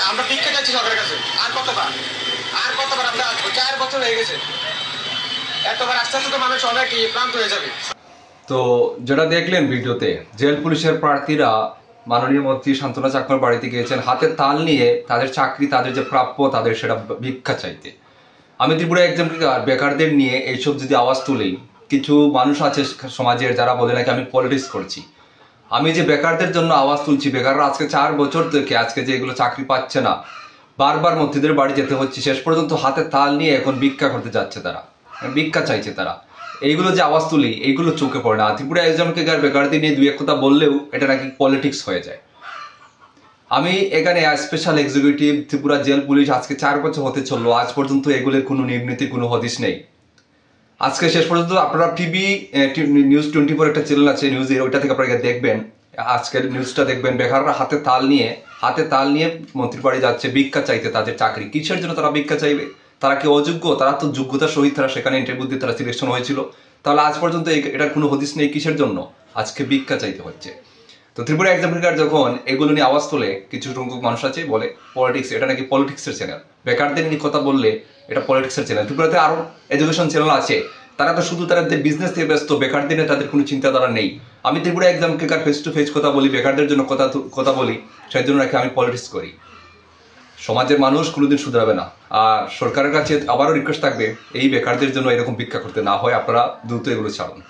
আমরা ভিক্ষা চাইছি সরকারের কাছে। আর কতবার আমরা 4 বছর হয়ে গেছে। এতবার আস্তে আস্তে তো মানুষ অনেক ক্লান্ত হয়ে যাবে। তো যেটা দেখলেন ভিডিওতে, জেল পুলিশের প্রার্থীরা মাননীয় মন্ত্রী সান্ত্বনা চাকমার বাড়িতে গিয়েছেন হাতে তাল নিয়ে তাদের চাকরি, তাদের যে প্রাপ্য, তাদের সেটা ভিক্ষা চাইতে। আমি ত্রিপুরা এক্সাম্পল বেকারদের নিয়ে এইসব যদি আওয়াজ তুলি, কিছু মানুষ আছে সমাজের যারা বলে নাকি আমি পলিটিক্স করছি। আমি যে বেকারদের জন্য আওয়াজ তুলছি, বেকাররা আজকে 4 বছর থেকে আজকে যে এগুলো চাকরি পাচ্ছে না, বারবার মন্ত্রীদের বাড়ি যেতে হচ্ছে, শেষ পর্যন্ত হাতে তাল নিয়ে এখন ভিক্ষা করতে যাচ্ছে, তারা ভিক্ষা চাইছে। তারা এইগুলো যে আওয়াজ তুলি, এইগুলো চোখে পড়ে না। ত্রিপুরা একজনকে বেকারদের নিয়ে 2-1 কথা বললেও এটা নাকি পলিটিক্স হয়ে যায়। আমি এখানে special executive Tripura jail police আজকে 4 বছর হতে চললো, আজ পর্যন্ত এগুলোর কোনো নির্নীতি, কোনো হদিস নেই। আজকে শেষ পর্যন্ত আপনারা টিভি নিউজ 24 একটা চ্যানেল আছে নিউজে, ওইটা থেকে আপনারা দেখবেন, আজকের নিউজটা দেখবেন। বেকাররা হাতে তাল নিয়ে মন্ত্রীর বাড়ি যাচ্ছে ভিক্ষা চাইতে তাদের চাকরি। কিসের জন্য তারা ভিক্ষা চাইবে? তারা কি অযোগ্য? তারা তো যোগ্যতার সহিত তারা সেখানে ইন্টারভিউ দিয়ে তারা সিলেকশন হয়েছিল। তাহলে আজ পর্যন্ত এটার কোনো হদিস নেই। কিসের জন্য আজকে ভিক্ষা চাইতে হচ্ছে? তো ত্রিপুরা এক্সাম্পল যখন এগুলো নিয়ে আওয়াজ তোলে, কিছু সংখ্যক মানুষ আছে বলে পলিটিক্স, এটা নাকি পলিটিক্সের চ্যানেল। বেকারদের নিয়ে কথা বললে এটা পলিটিক্সের চ্যানেল। ত্রিপুরাতে আরো এডুকেশন চ্যানেল আছে, তারা তো শুধু তাদের বিজনেস থেকে ব্যস্ত, বেকারদের নিয়ে তাদের কোনো চিন্তাধারা নেই। আমি ত্রিপুরা এক্সামকে ফেস টু ফেস কথা বলি, বেকারদের জন্য কথা বলি, সেই জন্য নাকি আমি পলিটিক্স করি। সমাজের মানুষ কোনোদিন শুধরাবে না। আর সরকারের কাছে আবারও রিকোয়েস্ট থাকবে, এই বেকারদের জন্য এরকম ভিক্ষা করতে না হয়, আপনারা দ্রুত এগুলো ছাড়ুন।